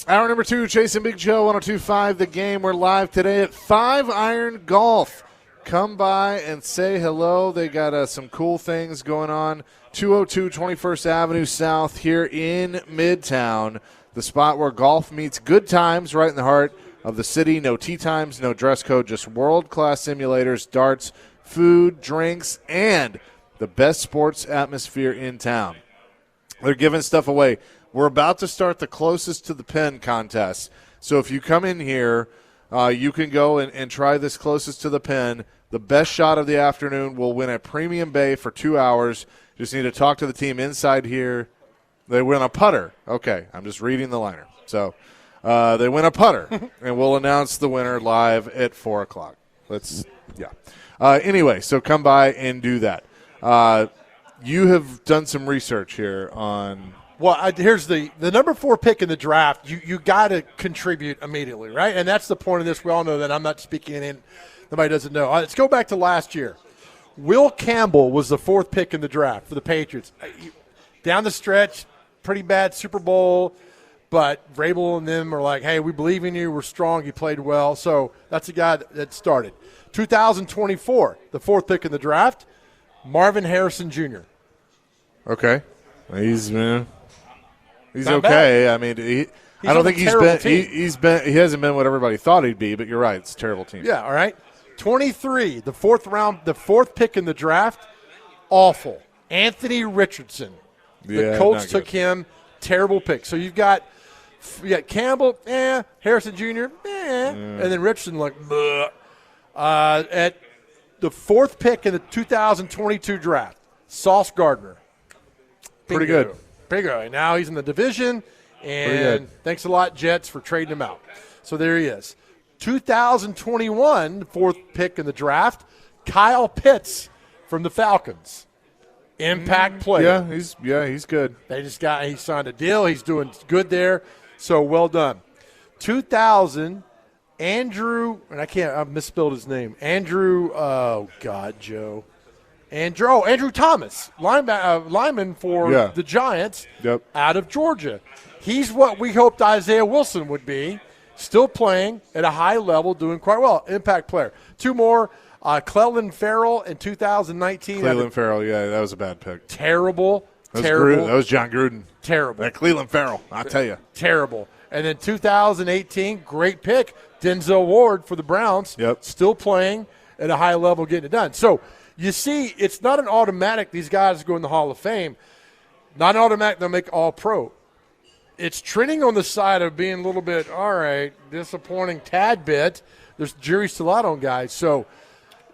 Hour number 2, Chasing Big Joe, 102.5 The Game. We're live today at 5 Iron Golf. Come by and say hello. They got some cool things going on. 202 21st Avenue South here in Midtown, the spot where golf meets good times right in the heart of the city. No tee times, no dress code, just world-class simulators, darts, food, drinks, and the best sports atmosphere in town. They're giving stuff away. We're about to start the closest to the pin contest. So if you come in here, you can go and try this closest to the pin. The best shot of the afternoon will win a premium bay for 2 hours. Just need to talk to the team inside here. They win a putter. Okay, I'm just reading the liner. So they win a putter, and we'll announce the winner live at 4 o'clock. Anyway, so come by and do that. You have done some research here on – well, here's the number 4 pick in the draft. You got to contribute immediately, right? And that's the point of this. We all know that. I'm not speaking in. Nobody doesn't know. Let's go back to last year. Will Campbell was the 4th pick in the draft for the Patriots. Down the stretch, pretty bad Super Bowl, but Vrabel and them are like, hey, we believe in you. We're strong. You played well. So that's a guy that started. 2024, the 4th pick in the draft, Marvin Harrison Jr. Okay. He's okay. Bad. I mean, I don't think he hasn't been what everybody thought he'd be, but you're right. It's a terrible team. Yeah, all right. 23, the 4th pick in the draft, awful. Anthony Richardson. The Colts took him, terrible pick. So you got Campbell, Harrison Jr., and then Richardson like, bleh. At the 4th pick in the 2022 draft, Sauce Gardner. Pretty good. And now he's in the division, and thanks a lot, Jets, for trading him out. So there he is. 2021, 4th pick in the draft, Kyle Pitts from the Falcons. Impact player. He's good. He signed a deal. He's doing good there. So well done. 2000, Andrew, and I misspelled his name. Andrew Thomas, lineman for the Giants out of Georgia. He's what we hoped Isaiah Wilson would be, still playing at a high level, doing quite well. Impact player. 2 more, Clelin Ferrell in 2019. Clelin Ferrell, that was a bad pick. Terrible. That was John Gruden. Terrible. That Clelin Ferrell, I'll tell you. Terrible. And then 2018, great pick, Denzel Ward for the Browns. Still playing at a high level, getting it done. So, you see, it's not an automatic these guys go in the Hall of Fame. Not an automatic they'll make all-pro. It's trending on the side of being a little bit, all right, disappointing tad bit. There's jury still out on guys. So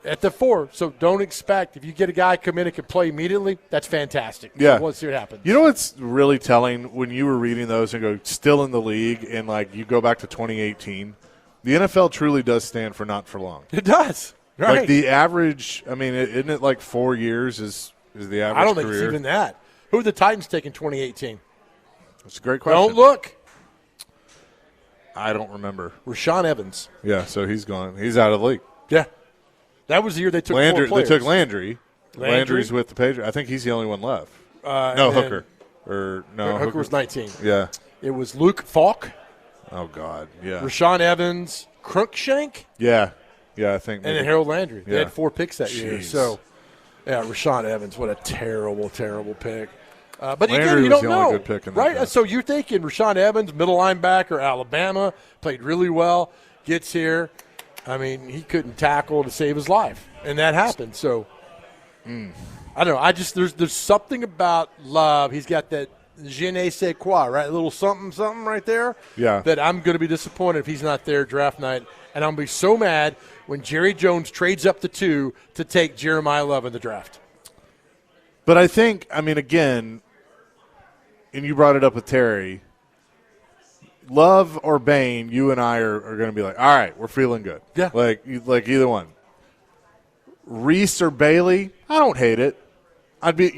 at the 4, so don't expect, if you get a guy come in and can play immediately, that's fantastic. Yeah. So let's see what happens. You know what's really telling when you were reading those and go still in the league and, you go back to 2018, the NFL truly does stand for not for long. It does. Right. Like the average, isn't it like 4 years is the average I don't think career? it's even that. Who are the Titans taking 2018? That's a great question. Don't look. I don't remember. Rashaan Evans. Yeah, so he's gone. He's out of the league. Yeah. That was the year they took Landry. 4 players. They took Landry. Landry's with the Patriots. I think he's the only one left. Hooker. Hooker was 19. Yeah. It was Luke Falk. Oh, God, yeah. Rashaan Evans, Crookshank. Yeah. Yeah, I think. And then Harold Landry. Yeah. They had 4 picks that year. So, Rashaan Evans, what a terrible, terrible pick. But Landry again, you was don't the only know, good pick in that right? draft. So you're thinking Rashaan Evans, middle linebacker, Alabama, played really well, gets here. He couldn't tackle to save his life, and that happened. So, I don't know. There's something about Love. He's got that je ne sais quoi, right? A little something right there. Yeah. That I'm going to be disappointed if he's not there draft night, and I'm going to be so mad when Jerry Jones trades up to 2 to take Jeremiah Love in the draft. But I think, again, and you brought it up with Terry, Love or Bain, you and I are going to be like, all right, we're feeling good. Yeah. Like either one. Reese or Bailey, I don't hate it. I'd be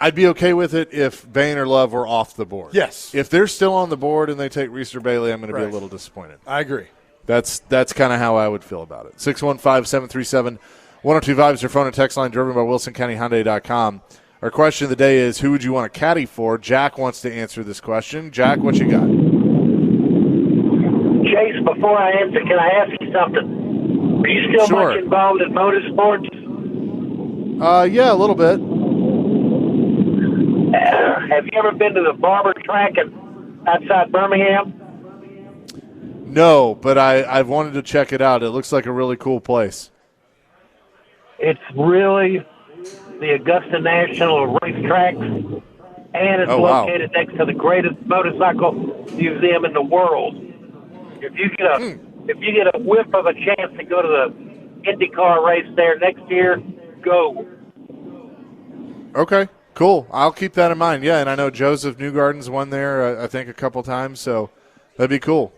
okay with it if Bain or Love were off the board. Yes. If they're still on the board and they take Reese or Bailey, I'm going to be a little disappointed. I agree. That's kind of how I would feel about it. 615-737-1025 is your phone and text line, driven by WilsonCountyHyundai.com. Our question of the day is, who would you want to caddy for? Jack wants to answer this question. Jack, what you got? Chase, before I answer, can I ask you something? Are you still Sure. much involved in motorsports? Yeah, a little bit. Have you ever been to the Barber track outside Birmingham? No, but I've wanted to check it out. It looks like a really cool place. It's really the Augusta National Racetrack, and it's Oh, wow. located next to the greatest motorcycle museum in the world. If you get a whiff of a chance to go to the IndyCar race there next year, go. Okay, cool. I'll keep that in mind. Yeah, and I know Joseph Newgarden's won there, I think, a couple times, so that'd be cool.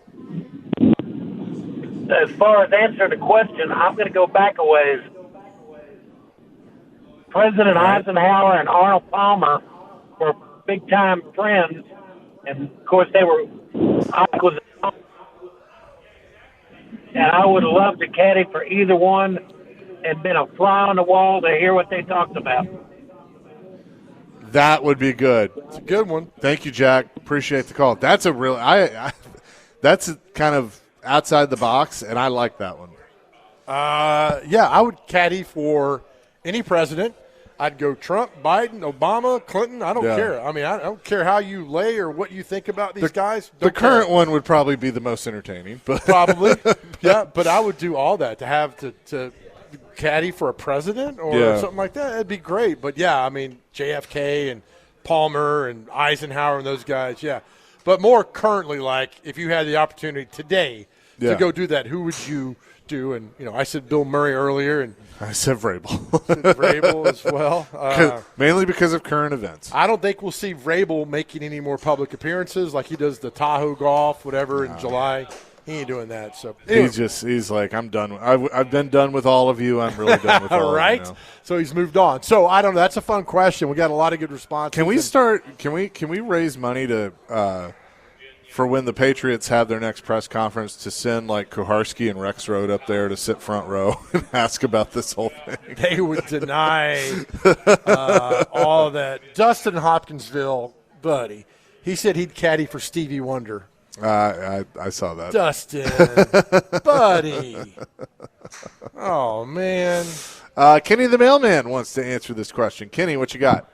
As far as answering the question, I'm going to go back a ways. President Eisenhower and Arnold Palmer were big-time friends, and, of course, I would love to caddy for either one and been a fly on the wall to hear what they talked about. That would be good. It's a good one. Thank you, Jack. Appreciate the call. That's a real that's kind of outside the box, and I like that one. Yeah, I would caddy for any president. I'd go Trump, Biden, Obama, Clinton. I don't care. I mean, I don't care how you lay or what you think about these guys. The current one would probably be the most entertaining, but Probably. Yeah, but I would do all that to have to caddy for a president or something like that. That'd be great. But, yeah, I mean, JFK and Palmer and Eisenhower and those guys, yeah. But more currently, like, if you had the opportunity today to go do that, who would you do? And, I said Bill Murray earlier, and I said Vrabel. Vrabel as well. Mainly because of current events. I don't think we'll see Vrabel making any more public appearances like he does the Tahoe Golf, whatever, in July. He ain't doing that. So anyway. He's like, I'm done. I've been done with all of you. I'm really done with all right? of you now. So he's moved on. So I don't know. That's a fun question. We got a lot of good responses. Can we raise money to for when the Patriots have their next press conference to send like Kuharski and Rexroad up there to sit front row and ask about this whole thing? They would deny all that. Dustin Hopkinsville, buddy, he said he'd caddy for Stevie Wonder. I saw that. Dustin, buddy. Oh, man. Kenny the mailman wants to answer this question. Kenny, what you got?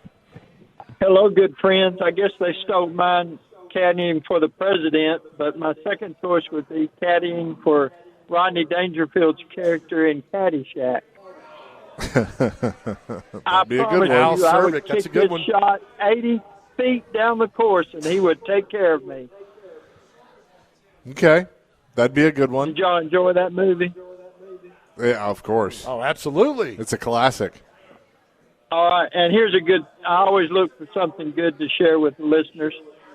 Hello, good friends. I guess they stole mine caddying for the president, but my second choice would be caddying for Rodney Dangerfield's character in Caddyshack. That'd be a good one. Al I would Cervic, that's a kick good this one. shot 80 feet down the course, and he would take care of me. Okay, that'd be a good one. Did y'all enjoy that movie? Yeah, of course. Oh, absolutely. It's a classic. All right, and here's a good – I always look for something good to share with the listeners.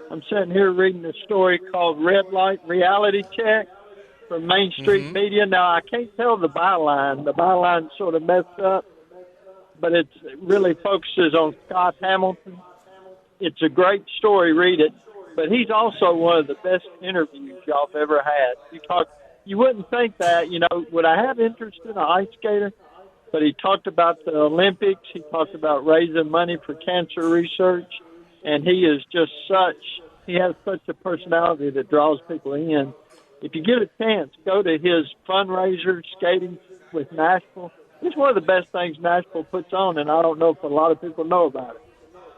I'm sitting here reading a story called Red Light Reality Check from Main Street Media. Now, I can't tell the byline. The byline's sort of messed up, but it really focuses on Scott Hamilton. It's a great story. Read it. But he's also one of the best interviews y'all have ever had. You wouldn't think that, would I have interest in an ice skater? But he talked about the Olympics. He talked about raising money for cancer research. And he is just he has such a personality that draws people in. If you get a chance, go to his fundraiser, Skating with Nashville. It's one of the best things Nashville puts on, and I don't know if a lot of people know about it.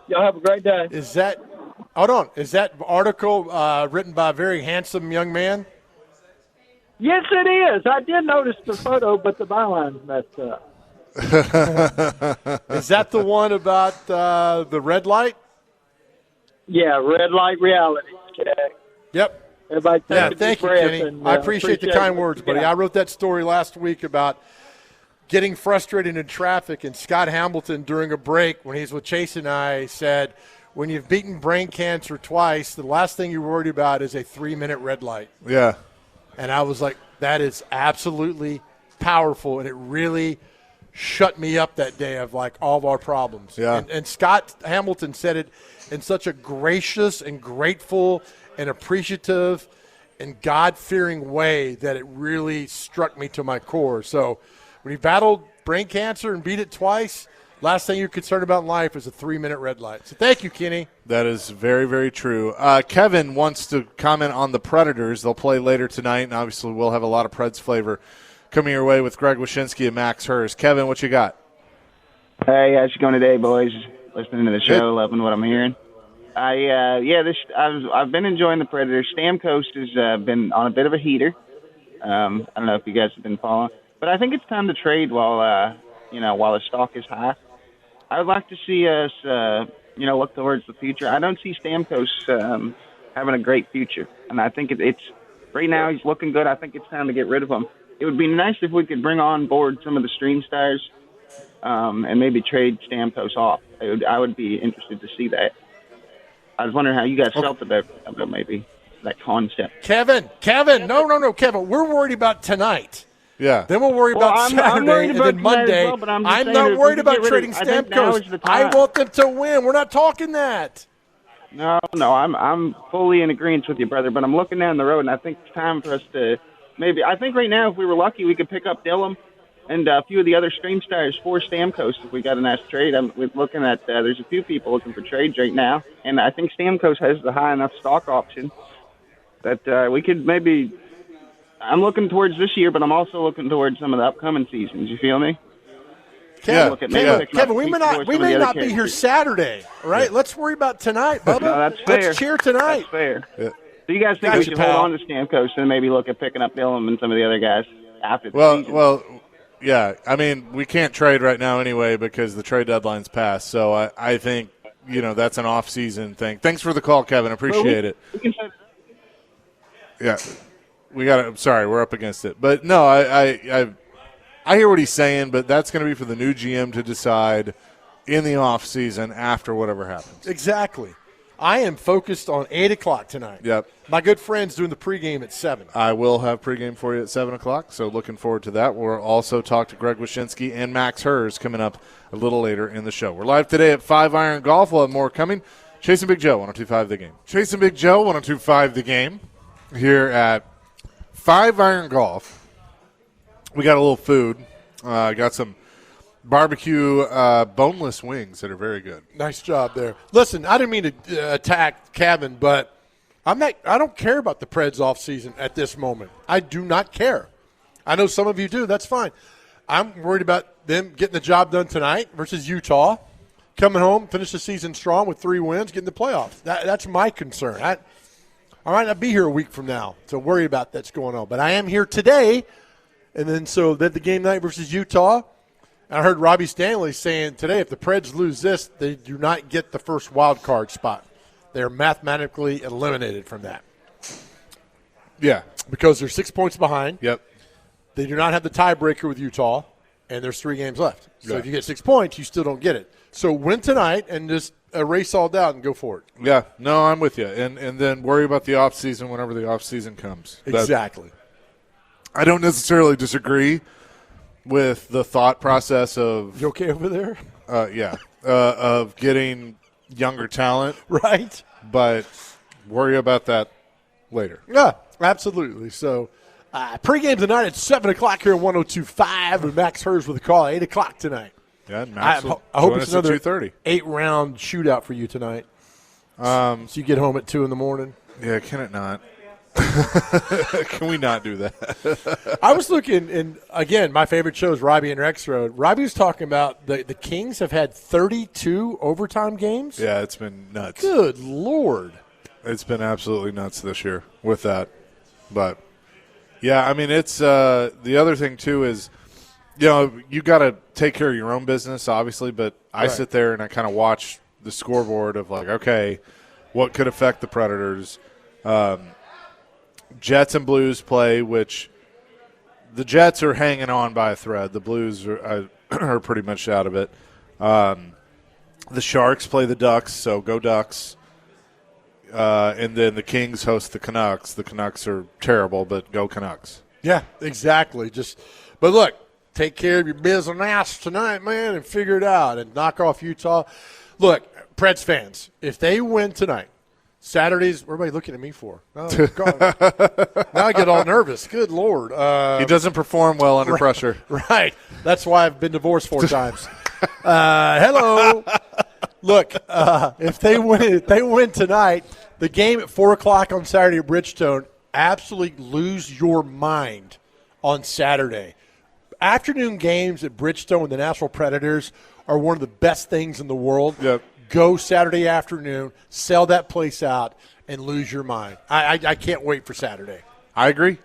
Y'all have a great day. Is that article written by a very handsome young man? Yes, it is. I did notice the photo, but the byline's messed up. Is that the one about the red light? Yeah, Red Light Reality Check. Yep. Everybody take a deep thank you, breath Kenny. and, I appreciate the kind words, buddy. Yeah. I wrote that story last week about getting frustrated in traffic, and Scott Hamilton, during a break when he's with Chase and I, said, when you've beaten brain cancer twice, the last thing you're worried about is a 3-minute red light. Yeah. And I was like, that is absolutely powerful, and it really shut me up that day of, like, all of our problems. Yeah. And Scott Hamilton said it in such a gracious and grateful and appreciative and God-fearing way that it really struck me to my core. So when he battled brain cancer and beat it twice, Last thing you're concerned about in life is a 3-minute red light. So thank you, Kenny. That is very, very true. Kevin wants to comment on the Predators. They'll play later tonight, and obviously we'll have a lot of Preds flavor coming your way with Greg Wyshynski and Max Hers. Kevin, what you got? Hey, how's it going today, boys? Listening to the show, loving what I'm hearing. I've been enjoying the Predators. Stamkos has been on a bit of a heater. I don't know if you guys have been following, but I think it's time to trade while the stock is high. I would like to see us, look towards the future. I don't see Stamkos having a great future, and I think it's right now he's looking good. I think it's time to get rid of him. It would be nice if we could bring on board some of the stream stars and maybe trade Stamkos off. I would be interested to see that. I was wondering how you guys felt about maybe that concept. Kevin, no, Kevin. We're worried about tonight. Yeah. Then we'll worry about Saturday and then Monday. Well, I'm not worried about trading Stamkos. I want them to win. We're not talking that. No, I'm fully in agreement with you, brother. But I'm looking down the road, and I think it's time for us to maybe. I think right now, if we were lucky, we could pick up Dillon and a few of the other stream stars for Stamkos if we got a nice trade. We're looking at there's a few people looking for trades right now, and I think Stamkos has the high enough stock option that we could maybe. I'm looking towards this year, but I'm also looking towards some of the upcoming seasons. You feel me? Kevin, we may not be here Saturday, all right? Yeah. Let's worry about tonight, Bubba. No, that's fair. Let's cheer tonight. That's fair. Yeah. So you guys think we should hold on to Stamkos and maybe look at picking up Dillon and some of the other guys after the season? Well, yeah. I mean, we can't trade right now anyway because the trade deadline's passed. So I think, that's an off-season thing. Thanks for the call, Kevin. Appreciate it. We can say Yeah. I'm sorry, we're up against it. But no, I hear what he's saying, but that's going to be for the new GM to decide in the off season after whatever happens. Exactly. I am focused on 8 o'clock tonight. Yep. My good friend's doing the pregame at 7. I will have pregame for you at 7 o'clock, so looking forward to that. We'll also talk to Greg Wyshynski and Max Hers coming up a little later in the show. We're live today at 5 Iron Golf. We'll have more coming. Chasing Big Joe, 102.5 The Game. Chasing Big Joe, 102.5 The Game here at 5 Iron Golf. We got a little food. Got some barbecue boneless wings that are very good. Nice job there. Listen, I didn't mean to attack Kevin, but I don't care about the Preds off season at this moment. I do not care. I know some of you do. That's fine. I'm worried about them getting the job done tonight versus Utah, coming home, finish the season strong with 3 wins, getting the playoffs. That's my concern. I might not be here a week from now to worry about that's going on. But I am here today, and then so then the game night versus Utah. And I heard Robbie Stanley saying today if the Preds lose this, they do not get the first wild card spot. They are mathematically eliminated from that. Yeah. Because they're 6 points behind. Yep. They do not have the tiebreaker with Utah, and there's 3 games left. So Yeah. if you get 6 points, you still don't get it. So win tonight and just erase all doubt and go for it. Yeah. No, I'm with you. And then worry about the offseason whenever the offseason comes. Exactly. I don't necessarily disagree with the thought process of You okay over there? of getting younger talent, Right. but worry about that later. Yeah, absolutely. So pregame tonight at 7 o'clock here at 102.5, and Max Hers with a call at 8 o'clock tonight. Yeah, Max will I hope join it's us at another 2:30. 8-round shootout for you tonight. So you get home at 2 in the morning. Yeah, can it not? Can we not do that? I was looking, and again, my favorite show is Robbie and Rex Road. Robbie was talking about the Kings have had 32 overtime games. Yeah, it's been nuts. Good Lord. It's been absolutely nuts this year with that. But, yeah, I mean, it's the other thing, too, is, you got to take care of your own business, obviously, but I sit there and I kind of watch the scoreboard of, like, okay, what could affect the Predators? Jets and Blues play, which the Jets are hanging on by a thread. The Blues are pretty much out of it. The Sharks play the Ducks, so go Ducks. And then the Kings host the Canucks. The Canucks are terrible, but go Canucks. Yeah, exactly. But look, take care of your business tonight, man, and figure it out and knock off Utah. Look, Preds fans, if they win tonight, Saturdays, what are everybody looking at me for? Oh, God. Now I get all nervous. Good Lord. He doesn't perform well under pressure. Right. That's why I've been divorced 4 times. Hello. Look, if they win tonight, the game at 4:00 on Saturday at Bridgestone, absolutely lose your mind on Saturday. Afternoon games at Bridgestone with the Nashville Predators are one of the best things in the world. Yep. Go Saturday afternoon, sell that place out, and lose your mind. I can't wait for Saturday. I agree.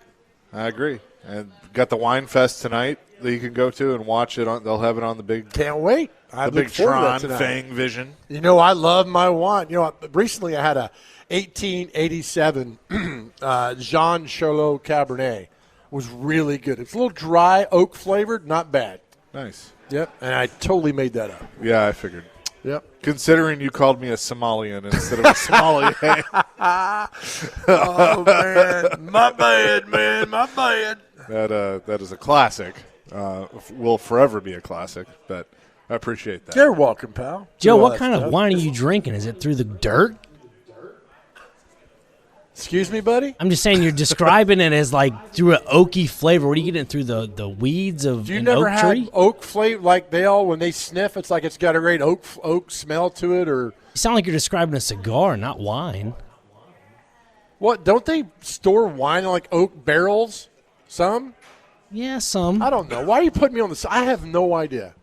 And got the Wine Fest tonight that you can go to and watch it. They'll have it on the big Can't wait. I the look big forward to Tron that tonight. Fang Vision. You know, I love my wine. You know, recently I had a 1887 Jean Charlot Cabernet. It was really good. It's a little dry, oak flavored, not bad. Nice. Yep, and I totally made that up. Yeah, I figured. Yep. Considering you called me a Somalian instead of a sommelier. Oh, man. My bad, man. My bad. That is a classic. Will forever be a classic, but I appreciate that. You're welcome, pal. Joe, Do all what that kind of stuff. wine are you drinking? Is it through the dirt? Excuse me, buddy? I'm just saying you're describing it as like through an oaky flavor. What are you getting through the weeds of Do you an never oak had tree? oak flavor like they all, when they sniff, it's like it's got a great oak smell to it? Or You sound like you're describing a cigar, not wine. what? Don't they store wine in like oak barrels? Some? Yeah, some. I don't know. Why are you putting me on this? I have no idea.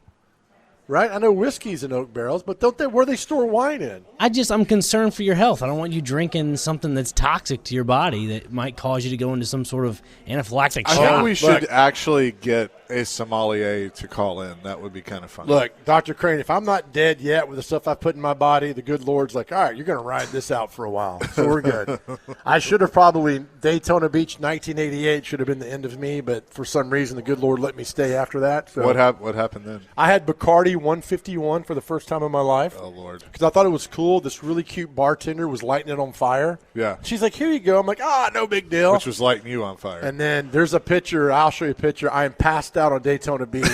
Right? I know whiskey's in oak barrels, but don't they? Where they store wine in? I'm concerned for your health. I don't want you drinking something that's toxic to your body that might cause you to go into some sort of anaphylactic I shock. think we should Look. actually get a sommelier to call in. That would be kind of fun. Look, Dr. Crane, if I'm not dead yet with the stuff I put in my body, the good Lord's like, all right, you're going to ride this out for a while. So we're good. I should have probably, Daytona Beach 1988 should have been the end of me, but for some reason the good Lord let me stay after that. So What happened then? I had Bacardi 151 for the first time in my life. Oh, Lord. Because I thought it was cool. This really cute bartender was lighting it on fire. Yeah. She's like, here you go. I'm like, no big deal. Which was lighting you on fire. And then there's a picture. I'll show you a picture. I am passed out on Daytona Beach.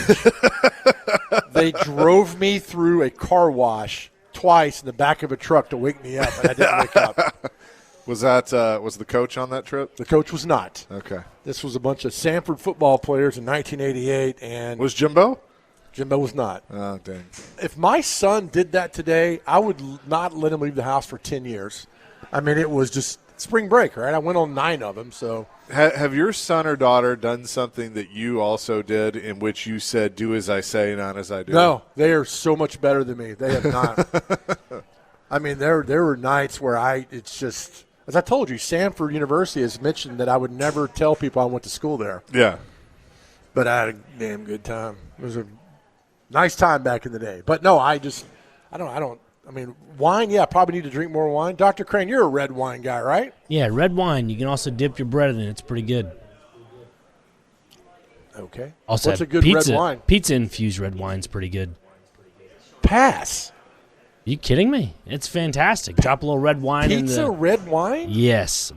They drove me through a car wash twice in the back of a truck to wake me up, and I didn't wake up. was the coach on that trip? The coach was not. Okay. This was a bunch of Sanford football players in 1988, and Was Jimbo? Jimbo was not. Oh, dang. If my son did that today, I would not let him leave the house for 10 years. I mean, it was just spring break, right? I went on 9 of them, so. Have your son or daughter done something that you also did in which you said, do as I say, not as I do? No, they are so much better than me. They have not. I mean, there were nights where it's just, as I told you, Sanford University has mentioned that I would never tell people I went to school there. Yeah. But I had a damn good time. It was a nice time back in the day. But no, I mean, wine, yeah, probably need to drink more wine. Dr. Crane, you're a red wine guy, right? Yeah, red wine. You can also dip your bread in it. It's pretty good. Okay. Also, What's a good pizza, red wine? Pizza-infused red wine's pretty good. Pass. You kidding me? It's fantastic. Drop a little red wine in Pizza the. red wine? Yes,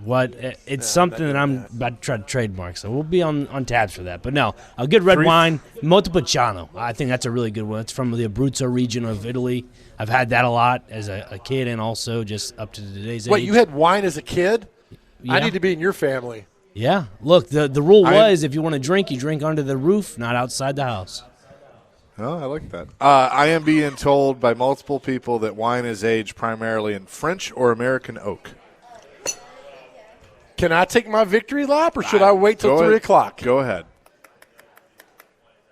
it's something that I'm about to try to trademark, so we'll be on tabs for that. But no, a good red wine, Montepulciano. I think that's a really good one. It's from the Abruzzo region of Italy. I've had that a lot as a kid and also just up to today's age. Wait, you had wine as a kid? Yeah. I need to be in your family. Yeah. Look, the rule was if you want to drink, you drink under the roof, not outside the house. Oh, I like that. I am being told by multiple people that wine is aged primarily in French or American oak. Can I take my victory lap, or should I wait till 3 o'clock? Go ahead.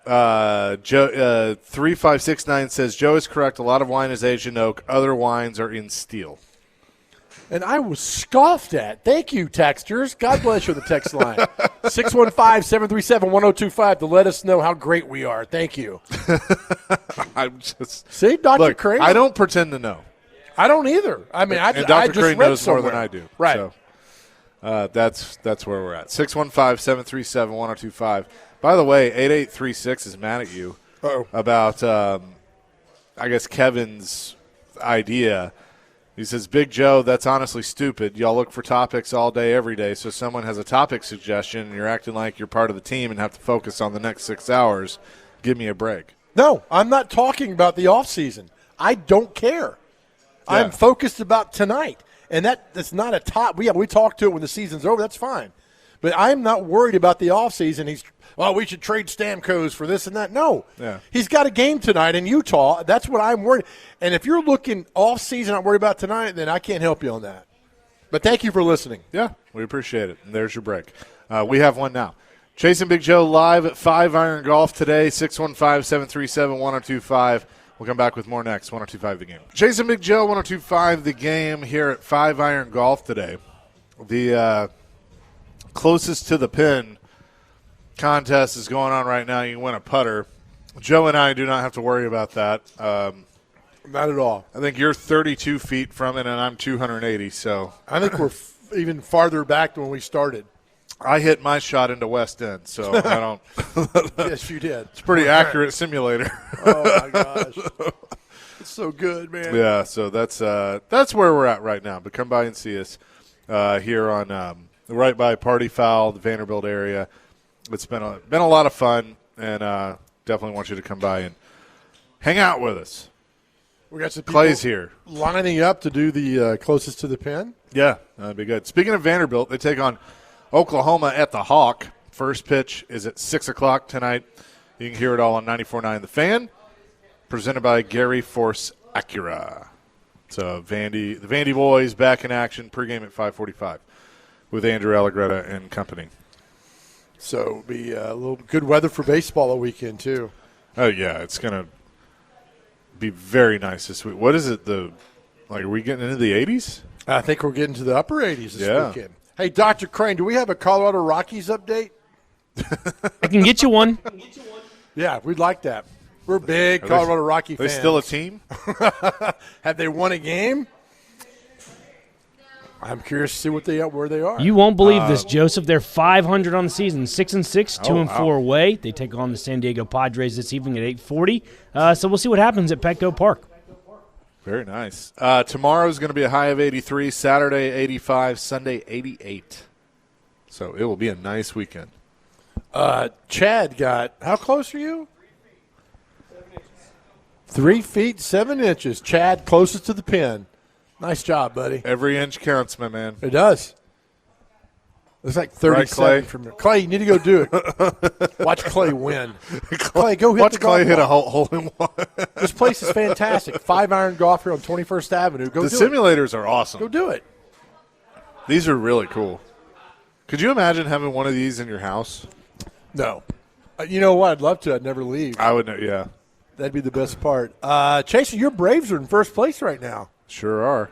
Joe 3569 says Joe is correct. A lot of wine is aged in oak. Other wines are in steel. And I was scoffed at. Thank you, texters. God bless you, the text line. 615-737-1025 to let us know how great we are. Thank you. I'm just See, Dr. look. Crane? I don't pretend to know. I don't either. I mean, And I Dr. just Crane read knows more somewhere. than I do. Right. So, that's where we're at. 615-737-1025. By the way, 8836 is mad at you about, I guess, Kevin's idea. He says, Big Joe, that's honestly stupid. Y'all look for topics all day, every day. So someone has a topic suggestion, and you're acting like you're part of the team and have to focus on the next 6 hours. Give me a break. No, I'm not talking about the offseason. I don't care. Yeah. I'm focused about tonight. And that's not a top. We talk to it when the season's over. That's fine. But I'm not worried about the offseason. He's well, we should trade Stamkos for this and that. No. Yeah. He's got a game tonight in Utah. That's what I'm worried. And if you're looking off season, I'm worried about tonight, then I can't help you on that. But thank you for listening. Yeah, we appreciate it. And there's your break. We have one now. Chasing Big Joe live at 5 Iron Golf today, 615-737-1025. We'll come back with more next, 1025 The Game. Chasing Big Joe, 1025 The Game here at 5 Iron Golf today. The closest to the pin contest is going on right now. You can win a putter. Joe and I do not have to worry about that. Not at all. I think you're 32 feet from it, and I'm 280. So I think we're even farther back than when we started. I hit my shot into West End, so I don't. Yes, you did. It's a pretty accurate simulator. Oh, my gosh. It's so good, man. Yeah, so that's where we're at right now. But come by and see us here on right by Party Foul, the Vanderbilt area. It's been a lot of fun, and definitely want you to come by and hang out with us. We got some people Clay's here. lining up to do the closest to the pin. Yeah, that'd be good. Speaking of Vanderbilt, they take on Oklahoma at the Hawk. First pitch is at 6 o'clock tonight. You can hear it all on 94.9 The Fan, presented by Gary Force Acura. So the Vandy boys back in action, pregame at 5:45 with Andrew Allegretta and company. So it'll be a little good weather for baseball a weekend, too. Oh, yeah, it's going to be very nice this week. What is it, are we getting into the 80s? I think we're getting to the upper 80s this Yeah. weekend. Hey, Dr. Crane, do we have a Colorado Rockies update? I can get you one. Yeah, we'd like that. We're big Colorado Rocky They fans. still a team? Have they won a game? I'm curious to see where they are. You won't believe this, Joseph. They're 500 on the season, 6-6, 2-4 wow. away. They take on the San Diego Padres this evening at 8:40. So we'll see what happens at Petco Park. Very nice. Tomorrow is going to be a high of 83, Saturday 85, Sunday 88. So it will be a nice weekend. Chad got, how close are you? 3 feet, 7 inches. Chad, closest to the pin. Nice job, buddy. Every inch counts, my man. It does. It's like 37 Clay? from there. Clay, you need to go do it. Watch Clay win. Clay, go hit Watch the Clay golf hit a ball. hole in one. This place is fantastic. 5 Iron Golf here on 21st Avenue. Go The do it. simulators are awesome. Go do it. These are really cool. Could you imagine having one of these in your house? No. You know what? I'd love to. I'd never leave. I would know, yeah. That'd be the best part. Chaser, your Braves are in first place right now. Sure are.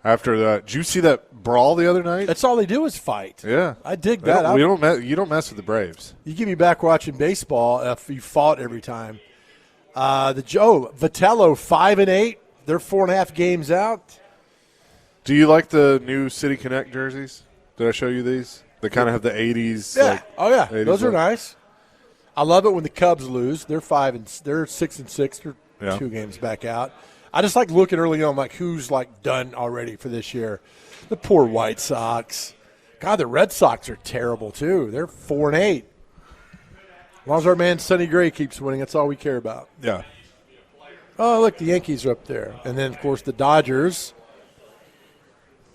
After that, did you see that brawl the other night? That's all they do is fight. Yeah. I dig that. You don't mess with the Braves. You get me back watching baseball if you fought every time. Vitello 5-8. They're 4.5 games out. Do you like the new City Connect jerseys? Did I show you these? They kind of have the 80s. Yeah. Oh yeah. 80s Those are look. nice. I love it when the Cubs lose. They're 6-6. They're Yeah. 2 games back out. I just like looking early on, like who's like done already for this year. The poor White Sox. God, the Red Sox are terrible too. They're 4-8. As long as our man Sonny Gray keeps winning, that's all we care about. Yeah. Oh, look, the Yankees are up there, and then of course the Dodgers.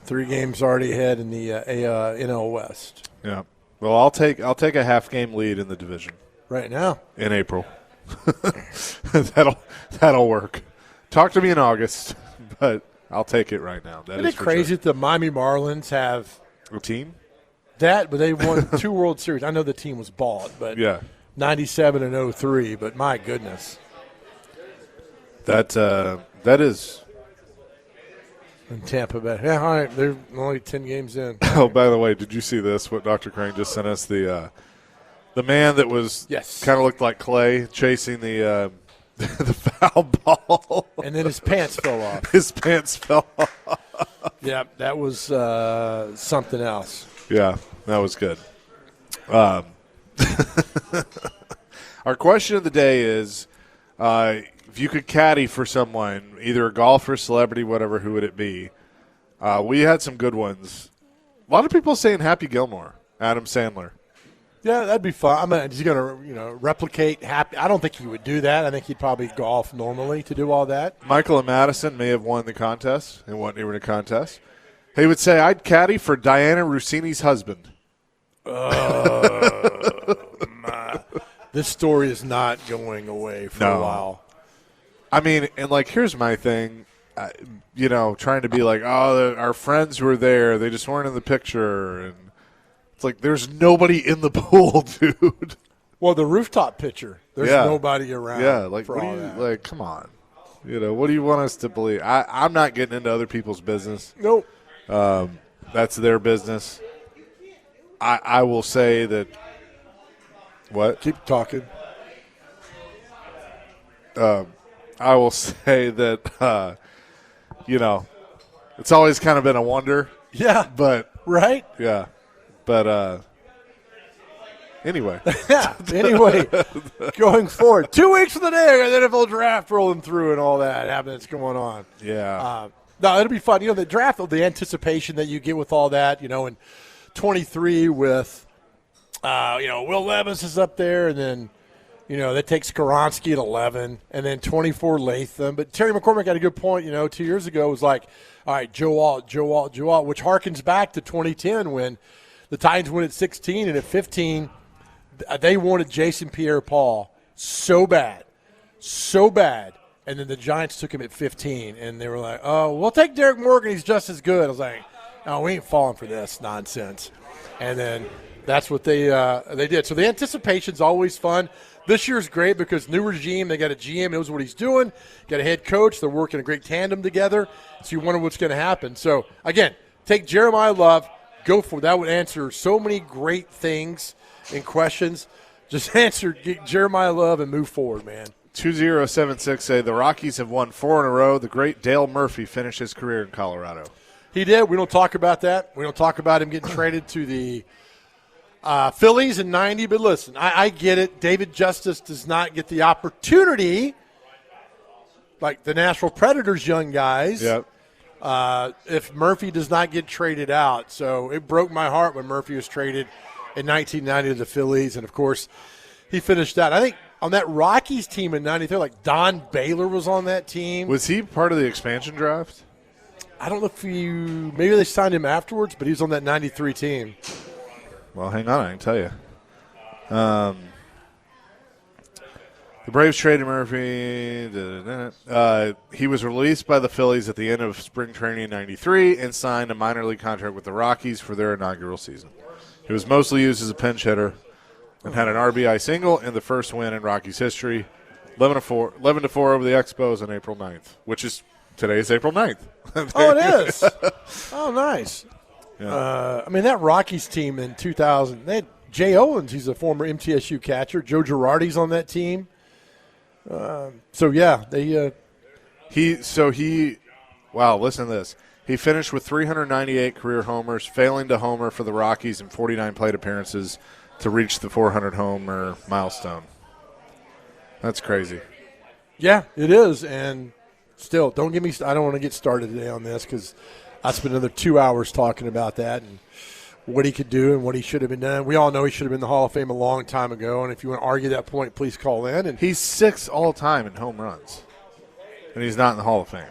3 games already ahead in the NL West Yeah. Well, I'll take a half game lead in the division right now. in April. That'll work. Talk to me in August, but I'll take it right now. Isn't it crazy that the Miami Marlins have A team? that, but they won 2 World Series. I know the team was bought, but Yeah. 97 and 03. But my goodness, That is. in Tampa Bay. Yeah, all right, they're only 10 games in. Oh, by the way, did you see this? What Dr. Crane just sent us? The man that was Yes. kind of looked like Clay chasing the the foul ball. And then his pants fell off. His pants fell off. Yeah, that was something else. Yeah, that was good. Our question of the day is, if you could caddy for someone, either a golfer, celebrity, whatever, who would it be? We had some good ones. A lot of people saying Happy Gilmore, Adam Sandler. Yeah, that'd be fun. I mean, he's going to, replicate Happy. I don't think he would do that. I think he'd probably golf normally to do all that. Michael and Madison may have won the contest and wasn't even a contest. He would say, I'd caddy for Diana Rossini's husband. This story is not going away for a while. I mean, and like, here's my thing. Trying to be like, our friends were there. They just weren't in the picture. And it's like, there's nobody in the pool, dude. Well, the rooftop picture, there's nobody around. Yeah, like, for all that. Like, come on. What do you want us to believe? I'm not getting into other people's business. Nope. That's their business. I will say that. What? Keep talking. I will say that, it's always kind of been a wonder. Yeah. But. Right? Yeah. But, anyway. Yeah. Anyway, going forward. 2 weeks from the day, the NFL draft rolling through and all that that's going on. Yeah. No, it'll be fun. The draft, the anticipation that you get with all that, in 23 with, Will Levis is up there, and then, that takes Skoronski at 11, and then 24 Latham. But Terry McCormick had a good point, 2 years ago. It was like, all right, Joe Alt, which harkens back to 2010 when the Titans went at 16, and at 15, they wanted Jason Pierre-Paul so bad. And then the Giants took him at 15, and they were like, oh, we'll take Derek Morgan. He's just as good. I was like, no, we ain't falling for this nonsense. And then that's what they did. So the anticipation's always fun. This year's great because new regime. They got a GM, knows what he's doing. Got a head coach. They're working a great tandem together. So you wonder what's going to happen. So, again, take Jeremiah Love. Go for it. That would answer so many great things and questions. Just get Jeremiah Love and move forward, man. 2076 say the Rockies have won 4 in a row. The great Dale Murphy finished his career in Colorado. He did. We don't talk about that. We don't talk about him getting traded to the Phillies in 90. But listen, I get it. David Justice does not get the opportunity like the Nashville Predators young guys. Yep. If Murphy does not get traded out. So it broke my heart when Murphy was traded in 1990 to the Phillies. And, of course, he finished out. I think on that Rockies team in 93, like Don Baylor was on that team. Was he part of the expansion draft? I don't know if maybe they signed him afterwards, but he was on that 93 team. Well, hang on, I can tell you. The Braves traded Murphy. He was released by the Phillies at the end of spring training in 93 and signed a minor league contract with the Rockies for their inaugural season. He was mostly used as a pinch hitter and had an RBI single in the first win in Rockies history, 11-4 over the Expos on April 9th, which is today's April 9th. Oh, it is. Oh, nice. Yeah. That Rockies team in 2000, they had Jay Owens, he's a former MTSU catcher. Joe Girardi's on that team. Wow, listen to this. He finished with 398 career homers, failing to homer for the Rockies in 49 plate appearances to reach the 400 homer milestone. That's crazy. Yeah, it is. And still, I don't want to get started today on this because I spent another 2 hours talking about that and what he could do and what he should have been done. We all know he should have been in the Hall of Fame a long time ago. And if you want to argue that point, please call in. And he's 6th all time in home runs, and he's not in the Hall of Fame.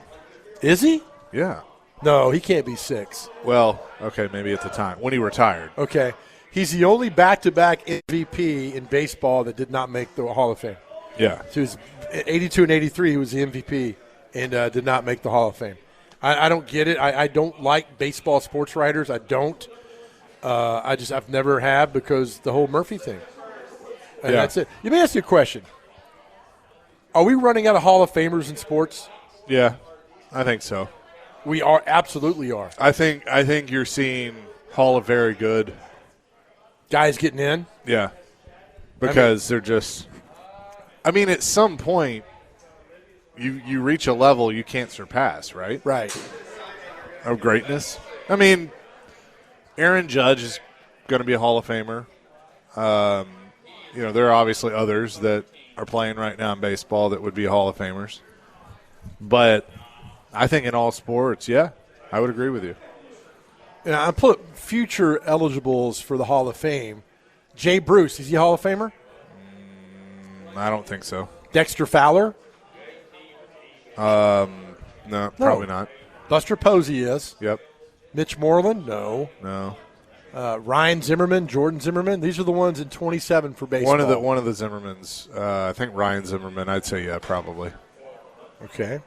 Is he? Yeah. No, he can't be 6. Well, okay, maybe at the time when he retired. Okay. He's the only back-to-back MVP in baseball that did not make the Hall of Fame. Yeah. So he was 82 and 83, he was the MVP and did not make the Hall of Fame. I don't get it. I don't like baseball sports writers. I don't. I've never have because the whole Murphy thing. And that's it. Let me ask you a question. Are we running out of Hall of Famers in sports? Yeah, I think so. We absolutely are. I think you're seeing Hall of Very Good guys getting in. Yeah, because they're just. At some point, you reach a level you can't surpass, right? Right. Of greatness. Aaron Judge is going to be a Hall of Famer. There are obviously others that are playing right now in baseball that would be Hall of Famers. But I think in all sports, I would agree with you. I put future eligibles for the Hall of Fame. Jay Bruce, is he a Hall of Famer? I don't think so. Dexter Fowler? No, probably not. Buster Posey is. Yep. Mitch Moreland? No. Ryan Zimmerman, Jordan Zimmerman. These are the ones in 27 for baseball. One of the Zimmermans. I think Ryan Zimmerman. I'd say probably. Okay.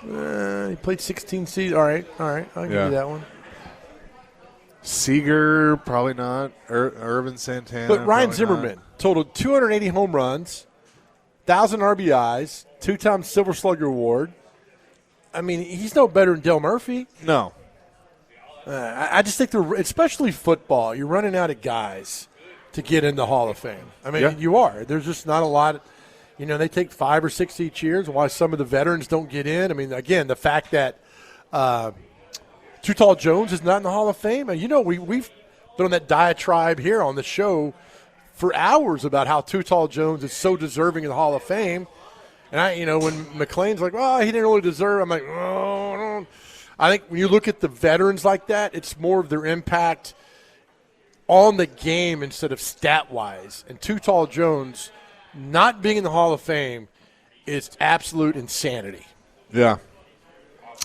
He played 16 seasons. All right. I'll give you that one. Seager, probably not. Irvin Santana. But Ryan Zimmerman totaled 280 home runs, 1,000 RBIs, 2-time Silver Slugger Award. I mean, he's no better than Dale Murphy. No. I just think, especially football, you're running out of guys to get in the Hall of Fame. I mean, you are. There's just not a lot. They take 5 or 6 each year. Why some of the veterans don't get in. I mean, again, the fact that Too Tall Jones is not in the Hall of Fame. We've been on that diatribe here on the show for hours about how Too Tall Jones is so deserving of the Hall of Fame. And when McLean's like, "Oh, he didn't really deserve," I'm like, "Oh." I think when you look at the veterans like that, it's more of their impact on the game instead of stat-wise. And Too Tall Jones not being in the Hall of Fame is absolute insanity. Yeah.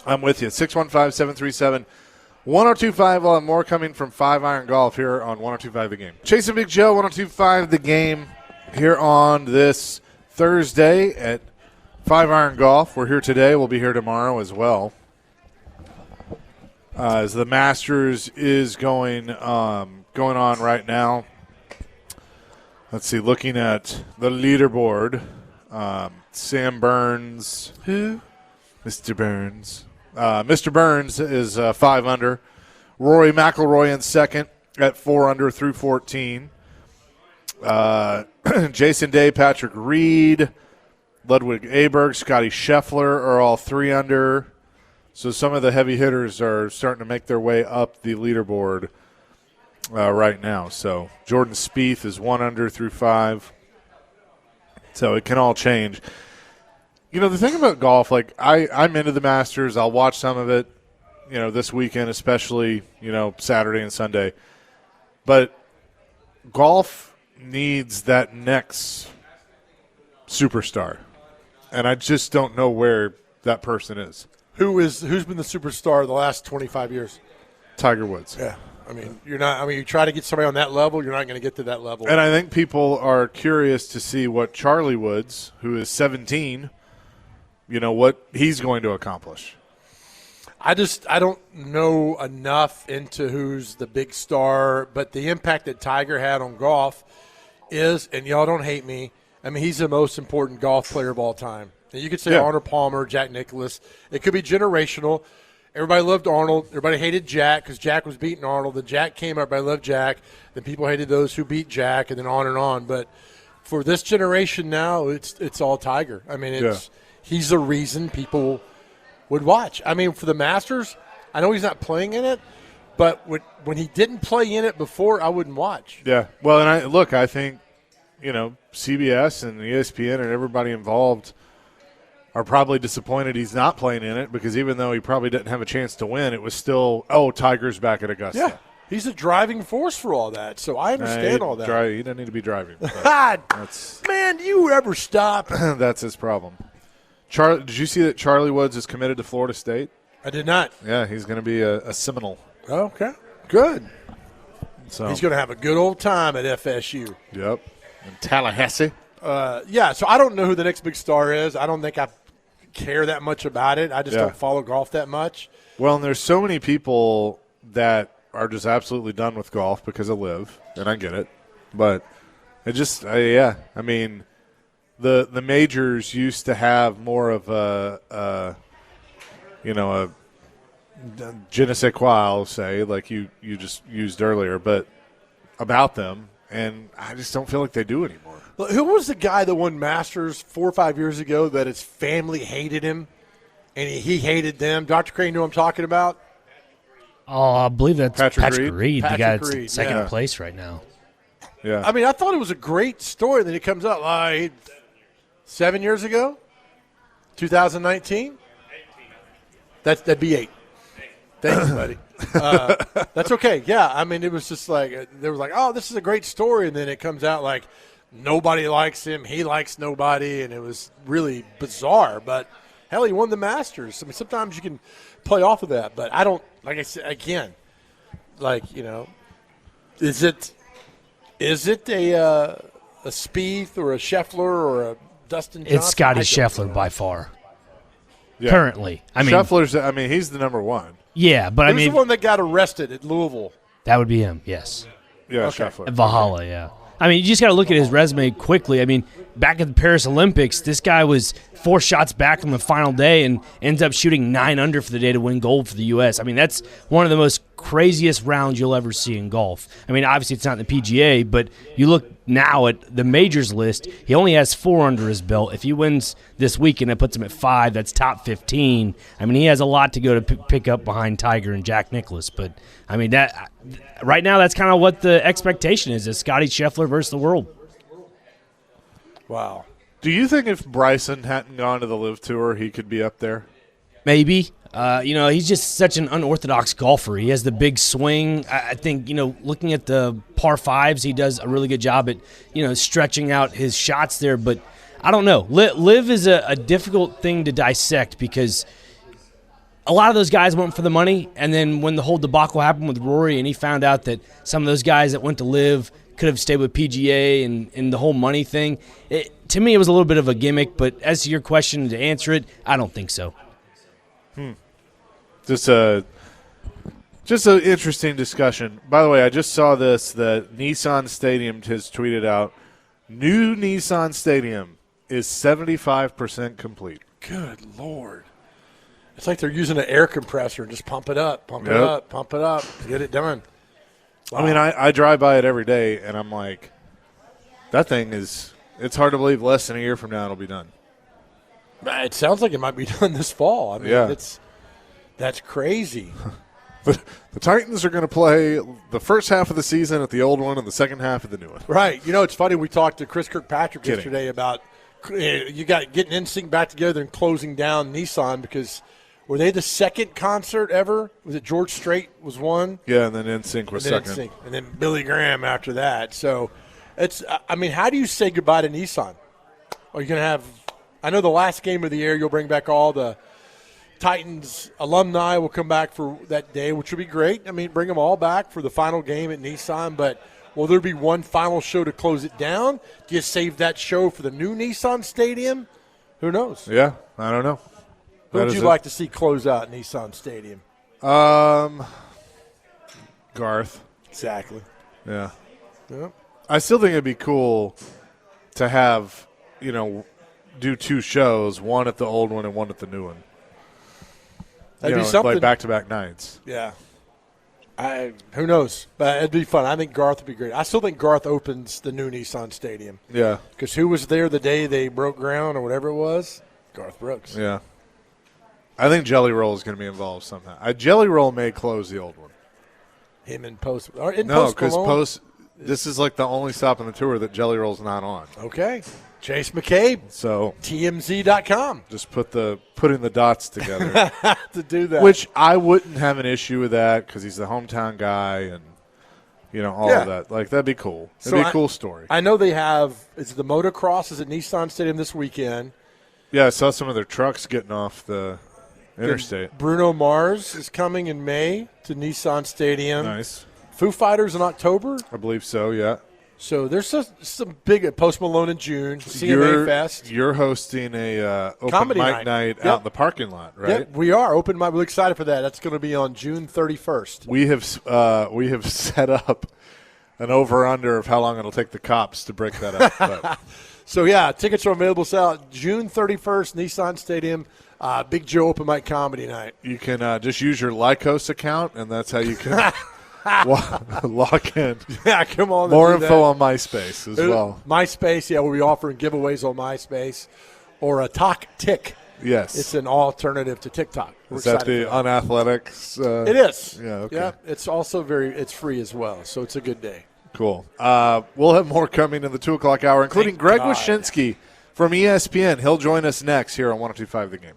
I'm with you. 615-737-1025. We'll have more coming from 5 Iron Golf here on 1025 The Game. Chase and Big Joe, 1025 The Game here on this Thursday at 5 Iron Golf. We're here today. We'll be here tomorrow as well. As the Masters is going on right now. Let's see, looking at the leaderboard, Sam Burns. Who? Mr. Burns. Mr. Burns is 5 under. Rory McIlroy in second at 4 under through 14. Jason Day, Patrick Reed, Ludwig Aberg, Scotty Scheffler are all 3 under. So some of the heavy hitters are starting to make their way up the leaderboard right now. So Jordan Spieth is 1 under through 5. So it can all change. The thing about golf, like I'm into the Masters. I'll watch some of it, this weekend, especially, Saturday and Sunday. But golf needs that next superstar. And I just don't know where that person is. Who's been the superstar the last 25 years? Tiger Woods. Yeah. I mean, you try to get somebody on that level, you're not going to get to that level. And I think people are curious to see what Charlie Woods, who is 17, what he's going to accomplish. I don't know enough into who's the big star, but the impact that Tiger had on golf is, and y'all don't hate me, I mean, he's the most important golf player of all time. And you could say Arnold Palmer, Jack Nicklaus. It could be generational. Everybody loved Arnold. Everybody hated Jack because Jack was beating Arnold. Then Jack came up. Everybody loved Jack. Then people hated those who beat Jack, and then on and on. But for this generation now, it's all Tiger. I mean, he's the reason people would watch. I mean, for the Masters, I know he's not playing in it, but when he didn't play in it before, I wouldn't watch. Yeah. Well, and I think, CBS and ESPN and everybody involved are probably disappointed he's not playing in it because even though he probably didn't have a chance to win, it was still, Tiger's back at Augusta. Yeah, he's a driving force for all that, so I understand all that. He doesn't need to be driving. Man, do you ever stop? That's his problem. Did you see that Charlie Woods is committed to Florida State? I did not. Yeah, he's going to be a Seminole. Okay, good. So he's going to have a good old time at FSU. Yep. In Tallahassee. So I don't know who the next big star is. I don't think I care that much about it. I just don't follow golf that much. Well, and there's so many people that are just absolutely done with golf because of LIV, and I get it. But it just, I mean, the majors used to have more of a je ne sais quoi, I'll say, like you just used earlier, but about them, and I just don't feel like they do anymore. Who was the guy that won Masters 4 or 5 years ago that his family hated him and he hated them? Dr. Crane knew what I'm talking about? Oh, I believe that's Patrick Reed. The guy that's Reed, second place right now. Yeah. I mean, I thought it was a great story. Then it comes out 7 years ago, 2019. That'd be 8. Thank you, buddy. That's okay. Yeah, I mean, it was just like they were like, "Oh, this is a great story," and then it comes out like nobody likes him. He likes nobody, and it was really bizarre. But hell, he won the Masters. I mean, sometimes you can play off of that, but I don't. Like I said again, like, is it a Spieth or a Scheffler or a Dustin Johnson? It's Scotty I don't Scheffler know. by far. Yeah. Currently. I mean, Scheffler's. I mean, he's the number one. yeah, but I Who's mean, the one that got arrested at Louisville? that would be him, yes. Yeah, Okay. Scheffler. Valhalla, yeah. I mean, you just got to look at his resume quickly. I mean, back at the Paris Olympics, this guy was 4 shots back from the final day and ends up shooting 9 under for the day to win gold for the U.S. I mean, that's one of the most craziest rounds you'll ever see in golf. I mean, obviously it's not in the PGA, but you look now at the majors list, he only has 4 under his belt. If he wins this weekend, it puts him at 5. That's top 15. I mean, he has a lot to go to pick up behind Tiger and Jack Nicklaus. But, I mean, that right now that's kind of what the expectation is Scotty Scheffler versus the world. Wow. Do you think if Bryson hadn't gone to the LIV Tour, he could be up there? Maybe. He's just such an unorthodox golfer. He has the big swing. I think, looking at the par fives, he does a really good job at, stretching out his shots there. But I don't know. LIV is a difficult thing to dissect because a lot of those guys went for the money. And then when the whole debacle happened with Rory and he found out that some of those guys that went to LIV could have stayed with PGA and the whole money thing, to me it was a little bit of a gimmick. But as to your question, to answer it, I don't think so. Just an interesting discussion. By the way, I just saw this that Nissan Stadium has tweeted out, new Nissan Stadium is 75% complete. Good Lord. It's like they're using an air compressor and just pump it up, pump it Yep. up, pump it up, get it done. Wow. I mean, I drive by it every day, and I'm like, that thing is – it's hard to believe less than a year from now it'll be done. It sounds like it might be done this fall. I mean, Yeah. that's crazy. The Titans are going to play the first half of the season at the old one and the second half at the new one. Right. It's funny. We talked to Chris Kirkpatrick Kidding. yesterday about you got getting NSYNC back together and closing down Nissan because were they the second concert ever? Was it George Strait was one? Yeah, and then NSYNC was And then second. NSYNC, and then Billy Graham after that. So it's. I mean, how do you say goodbye to Nissan? Are you going to have? I know the last game of the year you'll bring back all the Titans alumni will come back for that day, which would be great. I mean, bring them all back for the final game at Nissan. But will there be one final show to close it down? Do you save that show for the new Nissan Stadium? Who knows? Yeah, I don't know. Who would That you is like to see close out Nissan Stadium? Garth. Exactly. Yeah. Yep. I still think it'd be cool to have, do 2 shows, one at the old one and one at the new one. That'd be something. Like back-to-back nights. Yeah. Who knows? But it'd be fun. I think Garth would be great. I still think Garth opens the new Nissan Stadium. Yeah. Because who was there the day they broke ground or whatever it was? Garth Brooks. Yeah. I think Jelly Roll is going to be involved somehow. Jelly Roll may close the old one. Him and Post. Or in No, Post because Malone? this is like the only stop on the tour that Jelly Roll's not on. Okay. Chase McCabe, So TMZ.com. just putting the dots together. To do that. Which I wouldn't have an issue with that because he's the hometown guy and, all Yeah. of that. Like, that'd be cool. It'd So be a cool story. I know they have, it's the motocross is at Nissan Stadium this weekend. Yeah, I saw some of their trucks getting off the interstate. Bruno Mars is coming in May to Nissan Stadium. Nice. Foo Fighters in October. I believe so, yeah. So there's some big Post Malone in June. CMA Fest. You're hosting a open Comedy mic night Yep. out in the parking lot, right? Yep, we are open mic. We're excited for that. That's going to be on June 31st. We have set up an over-under of how long it'll take the cops to break that up. But So, yeah, tickets are available out June 31st, Nissan Stadium, Big Joe Open Mic Comedy Night. you can just use your Lycos account, and that's how you can log in. Yeah, come on. More and do info that. on MySpace as well. MySpace, yeah, we'll be offering giveaways on MySpace or a Talk Tick. Yes. It's an alternative to TikTok. We're Is that excited the for that. unathletics? It is. Yeah, okay. Yeah, it's also it's free as well, so it's a good day. Cool. We'll have more coming in the 2 o'clock hour, including Thank Greg God. Wyshynski from ESPN. He'll join us next here on 102.5 The Game.